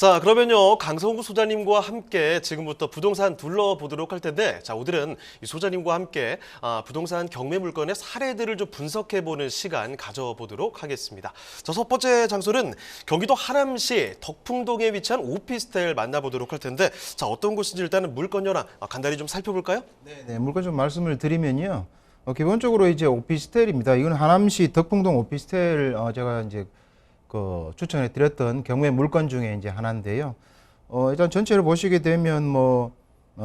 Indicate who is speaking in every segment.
Speaker 1: 자, 그러면요, 강성구 소장님과 함께 지금부터 부동산 둘러보도록 할 텐데, 자, 오늘은 이 소장님과 함께 부동산 경매 물건의 사례들을 좀 분석해보는 시간 가져보도록 하겠습니다. 자, 첫 번째 장소는 경기도 하남시 덕풍동에 위치한 오피스텔 만나보도록 할 텐데, 자, 어떤 곳인지 일단은 물건 현황 간단히 좀 살펴볼까요?
Speaker 2: 네, 물건 좀 말씀을 드리면요. 기본적으로 이제 오피스텔입니다. 이건 하남시 덕풍동 오피스텔 제가 이제 추천해 드렸던 경매 물건 중에 이제 하나인데요. 일단 전체를 보시게 되면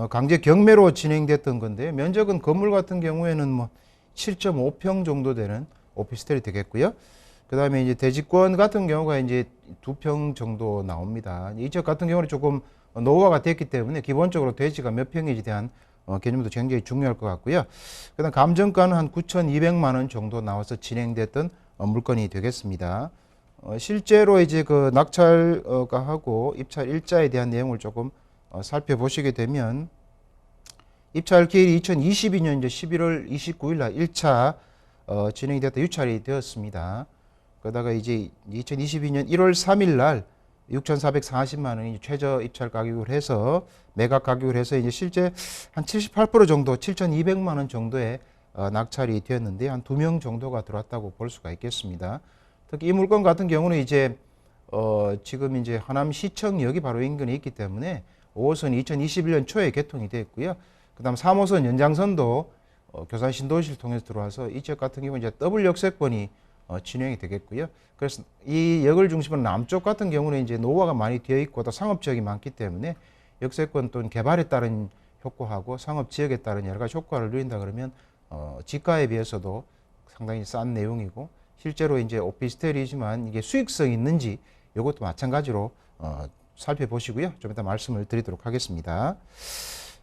Speaker 2: 강제 경매로 진행됐던 건데 면적은 건물 같은 경우에는 7.5평 정도 되는 오피스텔이 되겠고요. 그다음에 이제 대지권 같은 경우가 이제 2평 정도 나옵니다. 이 지역 같은 경우는 조금 노후화가 됐기 때문에 기본적으로 대지가 몇 평인지에 대한 개념도 굉장히 중요할 것 같고요. 그다음 감정가는 한 9,200만 원 정도 나와서 진행됐던 물건이 되겠습니다. 실제로 이제 그 낙찰가하고 입찰 일자에 대한 내용을 조금 살펴보시게 되면 입찰 기일이 2022년 이제 11월 29일 날 1차 진행이 됐다 유찰이 되었습니다. 그러다가 이제 2022년 1월 3일 날 6,440만 원이 최저 입찰 가격으로 해서 매각 가격으로 해서 이제 실제 한 78% 정도 7,200만 원 정도의 낙찰이 되었는데 한 2명 정도가 들어왔다고 볼 수가 있겠습니다. 특히 이 물건 같은 경우는 이제 지금 이제 하남시청역이 바로 인근에 있기 때문에 5호선이 2021년 초에 개통이 되었고요. 그다음 3호선 연장선도 교산 신도시를 통해서 들어와서 이 지역 같은 경우 이제 더블 역세권이 진행이 되겠고요. 그래서 이 역을 중심으로 남쪽 같은 경우는 이제 노후화가 많이 되어 있고 또 상업 지역이 많기 때문에 역세권 또는 개발에 따른 효과하고 상업 지역에 따른 여러 가지 효과를 누린다 그러면 지가에 비해서도 상당히 싼 내용이고 실제로 이제 오피스텔이지만 이게 수익성이 있는지 이것도 마찬가지로 살펴보시고요. 좀 이따 말씀을 드리도록 하겠습니다.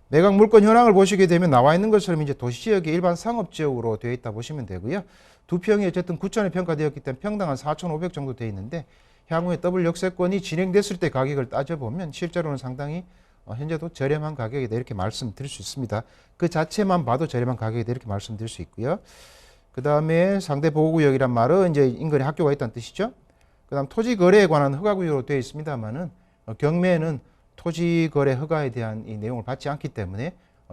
Speaker 2: 매각 물건 현황을 보시게 되면 나와 있는 것처럼 이제 도시지역이 일반 상업지역으로 되어 있다 보시면 되고요. 2평이 어쨌든 9,000에 평가되었기 때문에 평당 한 4,500 정도 되어 있는데 향후에 더블 역세권이 진행됐을 때 가격을 따져보면 실제로는 상당히 현재도 저렴한 가격이다 이렇게 말씀드릴 수 있습니다. 그 자체만 봐도 저렴한 가격이다 이렇게 말씀드릴 수 있고요. 그 다음에 상대 보호구역이란 말은 이제 인근에 학교가 있다는 뜻이죠. 그 다음 토지거래에 관한 허가구역으로 되어 있습니다만은 경매는 토지거래 허가에 대한 이 내용을 받지 않기 때문에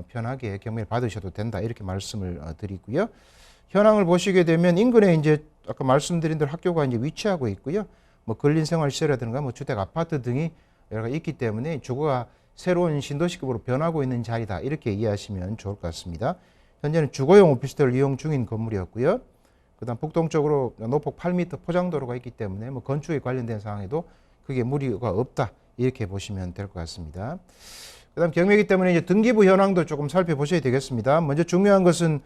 Speaker 2: 편하게 경매를 받으셔도 된다 이렇게 말씀을 드리고요. 현황을 보시게 되면 인근에 이제 아까 말씀드린 대로 학교가 이제 위치하고 있고요. 근린생활시설이라든가 주택 아파트 등이 여러 가지 있기 때문에 주거가 새로운 신도시급으로 변하고 있는 자리다 이렇게 이해하시면 좋을 것 같습니다. 현재는 주거용 오피스텔을 이용 중인 건물이었고요. 그다음 북동쪽으로 노폭 8m 포장도로가 있기 때문에 건축에 관련된 상황에도 크게 무리가 없다 이렇게 보시면 될 것 같습니다. 그다음 경매이기 때문에 이제 등기부 현황도 조금 살펴보셔야 되겠습니다. 먼저 중요한 것은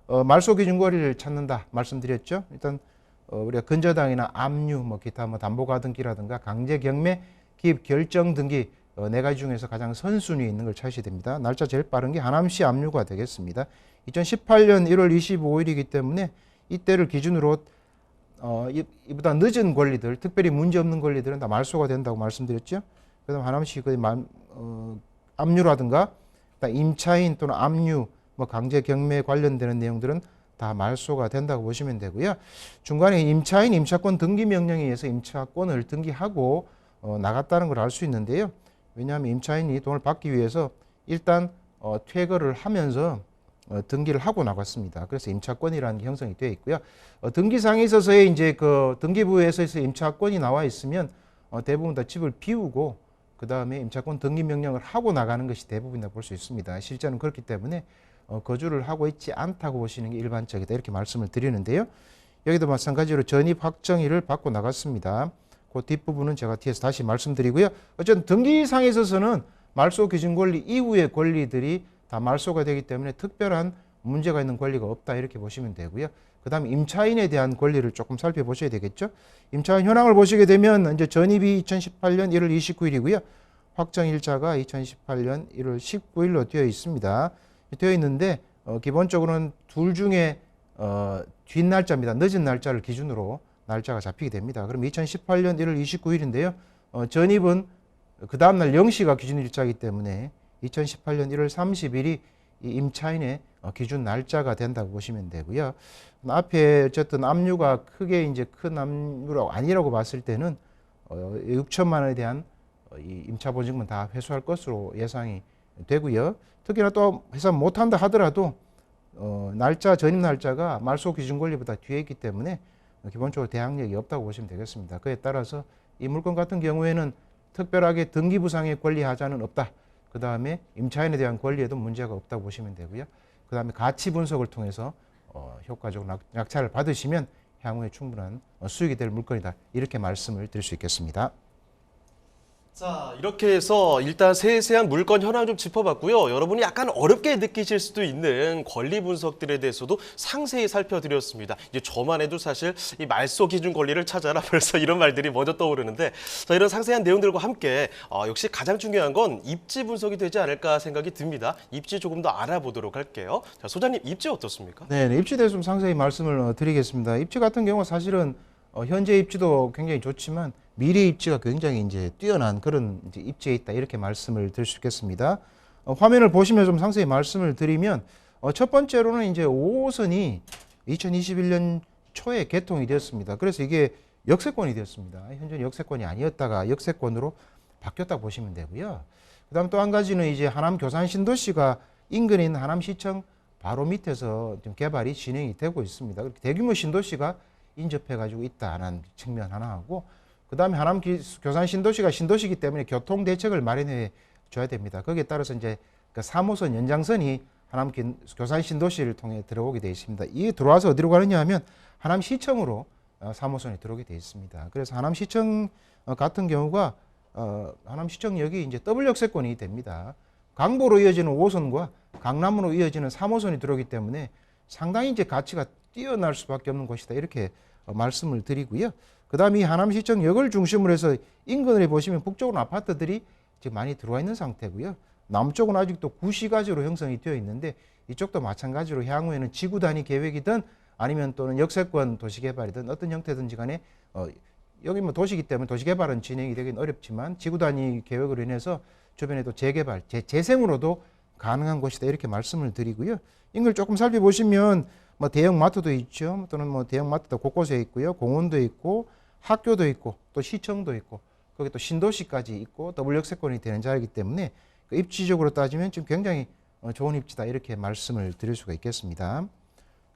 Speaker 2: 말소 기준 거리를 찾는다 말씀드렸죠. 일단 우리가 근저당이나 압류, 기타 담보가등기라든가 강제 경매, 기입 결정 등기 네 가지 중에서 가장 선순위에 있는 걸 찾으셔야 됩니다. 날짜 제일 빠른 게 하남시 압류가 되겠습니다. 2018년 1월 25일이기 때문에 이때를 기준으로 이보다 늦은 권리들, 특별히 문제 없는 권리들은 다 말소가 된다고 말씀드렸죠. 그다음 하남시 압류라든가 임차인 또는 압류, 강제 경매에 관련되는 내용들은 다 말소가 된다고 보시면 되고요. 중간에 임차인 임차권 등기 명령에 의해서 임차권을 등기하고 나갔다는 걸 알 수 있는데요. 왜냐하면 임차인이 돈을 받기 위해서 일단 퇴거를 하면서 등기를 하고 나갔습니다. 그래서 임차권이라는 게 형성이 되어 있고요. 등기상에 있어서의 이제 그 등기부에서 임차권이 나와 있으면 대부분 다 집을 비우고 그 다음에 임차권 등기 명령을 하고 나가는 것이 대부분이라고 볼 수 있습니다. 실제는 그렇기 때문에 거주를 하고 있지 않다고 보시는 게 일반적이다 이렇게 말씀을 드리는데요. 여기도 마찬가지로 전입 확정일을 받고 나갔습니다. 그 뒷부분은 제가 뒤에서 다시 말씀드리고요. 어쨌든 등기상에 있어서는 말소 기준 권리 이후의 권리들이 다 말소가 되기 때문에 특별한 문제가 있는 권리가 없다 이렇게 보시면 되고요. 그 다음에 임차인에 대한 권리를 조금 살펴보셔야 되겠죠. 임차인 현황을 보시게 되면 이제 전입이 2018년 1월 29일이고요. 확정일자가 2018년 1월 19일로 되어 있습니다. 되어 있는데 기본적으로는 둘 중에 뒷날짜입니다. 늦은 날짜를 기준으로 날짜가 잡히게 됩니다. 그럼 2018년 1월 29일인데요. 전입은 그 다음날 0시가 기준일자이기 때문에 2018년 1월 30일이 이 임차인의 기준 날짜가 된다고 보시면 되고요. 앞에 어쨌든 압류가 크게 이제 큰 압류가 아니라고 봤을 때는 6천만 원에 대한 이 임차 보증금은 다 회수할 것으로 예상이 되고요. 특히나 또 회사 못한다 하더라도 날짜 전입 날짜가 말소 기준 권리보다 뒤에 있기 때문에 기본적으로 대항력이 없다고 보시면 되겠습니다. 그에 따라서 이 물건 같은 경우에는 특별하게 등기 부상의 권리 하자는 없다. 그 다음에 임차인에 대한 권리에도 문제가 없다고 보시면 되고요. 그 다음에 가치 분석을 통해서 효과적으로 낙찰을 받으시면 향후에 충분한 수익이 될 물건이다. 이렇게 말씀을 드릴 수 있겠습니다.
Speaker 1: 자, 이렇게 해서 일단 세세한 물건 현황 좀 짚어봤고요. 여러분이 약간 어렵게 느끼실 수도 있는 권리 분석들에 대해서도 상세히 살펴드렸습니다. 이제 저만 해도 사실 이 말소 기준 권리를 찾아라 벌써 이런 말들이 먼저 떠오르는데, 자, 이런 상세한 내용들과 함께 역시 가장 중요한 건 입지 분석이 되지 않을까 생각이 듭니다. 입지 조금 더 알아보도록 할게요. 자, 소장님, 입지 어떻습니까?
Speaker 2: 네, 입지에 대해서 좀 상세히 말씀을 드리겠습니다. 입지 같은 경우 사실은 현재 입지도 굉장히 좋지만 미래 입지가 굉장히 이제 뛰어난 그런 이제 입지에 있다 이렇게 말씀을 드릴 수 있겠습니다. 화면을 보시면 좀 상세히 말씀을 드리면 첫 번째로는 이제 5호선이 2021년 초에 개통이 되었습니다. 그래서 이게 역세권이 되었습니다. 현재는 역세권이 아니었다가 역세권으로 바뀌었다고 보시면 되고요. 그다음 또 한 가지는 이제 하남 교산 신도시가 인근에 있는 하남시청 바로 밑에서 좀 개발이 진행이 되고 있습니다. 대규모 신도시가 인접해가지고 있다는 측면 하나 하고, 그 다음에 하남 교산 신도시가 신도시이기 때문에 교통 대책을 마련해 줘야 됩니다. 거기에 따라서 이제 그 3호선 연장선이 하남 교산 신도시를 통해 들어오게 되어 있습니다. 이게 들어와서 어디로 가느냐 하면 하남시청으로 3호선이 들어오게 되어 있습니다. 그래서 하남시청 같은 경우가 하남시청역이 이제 더블 역세권이 됩니다. 강보로 이어지는 5호선과 강남으로 이어지는 3호선이 들어오기 때문에 상당히 이제 가치가 뛰어날 수밖에 없는 곳이다. 이렇게 말씀을 드리고요. 그 다음에 이 하남시청역을 중심으로 해서 인근을 보시면 북쪽은 아파트들이 지금 많이 들어와 있는 상태고요. 남쪽은 아직도 구시가지로 형성이 되어 있는데 이쪽도 마찬가지로 향후에는 지구 단위 계획이든 아니면 또는 역세권 도시개발이든 어떤 형태든지 간에 여기 뭐 도시이기 때문에 도시개발은 진행이 되긴 어렵지만 지구 단위 계획으로 인해서 주변에도 재개발, 재생으로도 가능한 곳이다. 이렇게 말씀을 드리고요. 인근을 조금 살펴보시면 뭐 대형 마트도 있죠. 또는 뭐 대형 마트도 곳곳에 있고요. 공원도 있고 학교도 있고 또 시청도 있고 거기 또 신도시까지 있고 더블 역세권이 되는 자리이기 때문에 그 입지적으로 따지면 지금 굉장히 좋은 입지다. 이렇게 말씀을 드릴 수가 있겠습니다.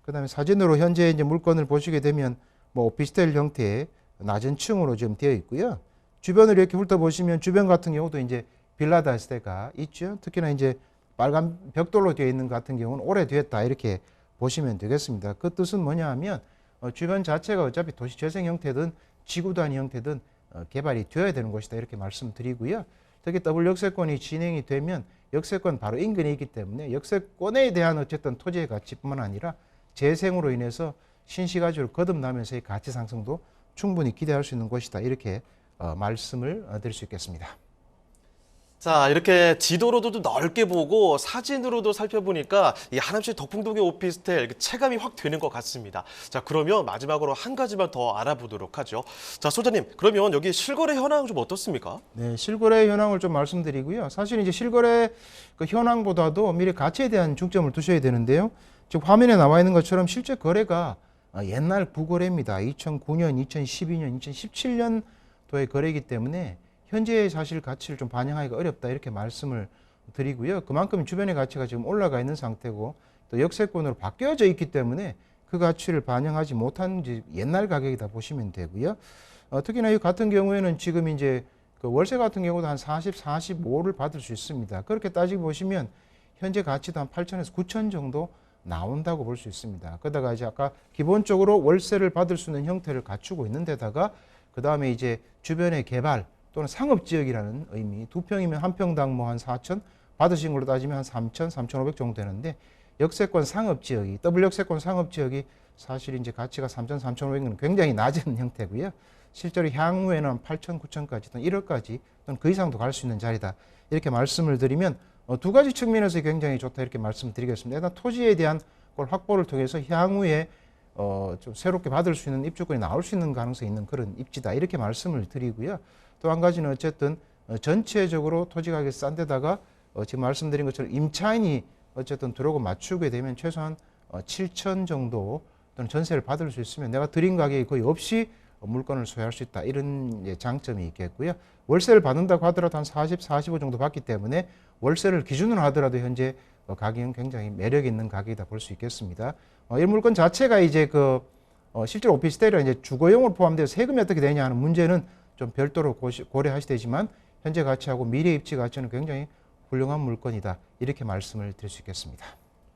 Speaker 2: 그다음에 사진으로 현재 이제 물건을 보시게 되면 뭐 오피스텔 형태의 낮은 층으로 지금 되어 있고요. 주변을 이렇게 훑어보시면 주변 같은 경우도 이제 빌라다시대가 있죠. 특히나 이제 빨간 벽돌로 되어 있는 것 같은 경우는 오래됐다. 이렇게 보시면 되겠습니다. 그 뜻은 뭐냐 하면 주변 자체가 어차피 도시 재생 형태든 지구 단위 형태든 개발이 되어야 되는 곳이다. 이렇게 말씀드리고요. 특히 더블 역세권이 진행이 되면 역세권 바로 인근에 있기 때문에 역세권에 대한 어쨌든 토지의 가치뿐만 아니라 재생으로 인해서 신시가지로 거듭나면서의 가치 상승도 충분히 기대할 수 있는 곳이다. 이렇게 말씀을 드릴 수 있겠습니다.
Speaker 1: 자, 이렇게 지도로도 좀 넓게 보고 사진으로도 살펴보니까 이 하남시 덕풍동의 오피스텔 체감이 확 되는 것 같습니다. 자, 그러면 마지막으로 한 가지만 더 알아보도록 하죠. 자, 소장님, 그러면 여기 실거래 현황 좀 어떻습니까?
Speaker 2: 네, 실거래 현황을 좀 말씀드리고요. 사실 이제 실거래 그 현황보다도 미래 가치에 대한 중점을 두셔야 되는데요. 지금 화면에 나와 있는 것처럼 실제 거래가 옛날 부거래입니다. 2009년, 2012년, 2017년도의 거래이기 때문에 현재의 사실 가치를 좀 반영하기가 어렵다. 이렇게 말씀을 드리고요. 그만큼 주변의 가치가 지금 올라가 있는 상태고 또 역세권으로 바뀌어져 있기 때문에 그 가치를 반영하지 못한 옛날 가격이다 보시면 되고요. 특히나 이 같은 경우에는 지금 이제 그 월세 같은 경우도 한 40, 45를 받을 수 있습니다. 그렇게 따지고 보시면 현재 가치도 한 8천에서 9천 정도 나온다고 볼 수 있습니다. 그러다가 이제 아까 기본적으로 월세를 받을 수 있는 형태를 갖추고 있는 데다가 그 다음에 이제 주변의 개발 또는 상업지역이라는 의미, 2평이면 한 평당 뭐 한 4천, 받으신 걸로 따지면 한 3천, 3,500 정도 되는데 역세권 상업지역이, 더블 역세권 상업지역이 사실 이제 가치가 3천, 3,500은 굉장히 낮은 형태고요. 실제로 향후에는 한 8천, 9천까지 또는 1억까지 또는 그 이상도 갈 수 있는 자리다. 이렇게 말씀을 드리면 두 가지 측면에서 굉장히 좋다. 이렇게 말씀드리겠습니다. 일단 토지에 대한 걸 확보를 통해서 향후에 좀 새롭게 받을 수 있는 입주권이 나올 수 있는 가능성이 있는 그런 입지다. 이렇게 말씀을 드리고요. 또 한 가지는 어쨌든 전체적으로 토지 가격이 싼 데다가 지금 말씀드린 것처럼 임차인이 어쨌든 들어오고 맞추게 되면 최소한 7천 정도 또는 전세를 받을 수 있으면 내가 드린 가격이 거의 없이 물건을 소유할 수 있다. 이런 장점이 있겠고요. 월세를 받는다고 하더라도 한 40, 45 정도 받기 때문에 월세를 기준으로 하더라도 현재 가격은 굉장히 매력 있는 가격이다 볼 수 있겠습니다. 이 물건 자체가 이제 실제로 오피스텔이나 이제 주거용으로 포함되어 세금이 어떻게 되냐 하는 문제는 좀 별도로 고려하셔야 되지만 현재 가치하고 미래 입지 가치는 굉장히 훌륭한 물건이다. 이렇게 말씀을 드릴 수 있겠습니다.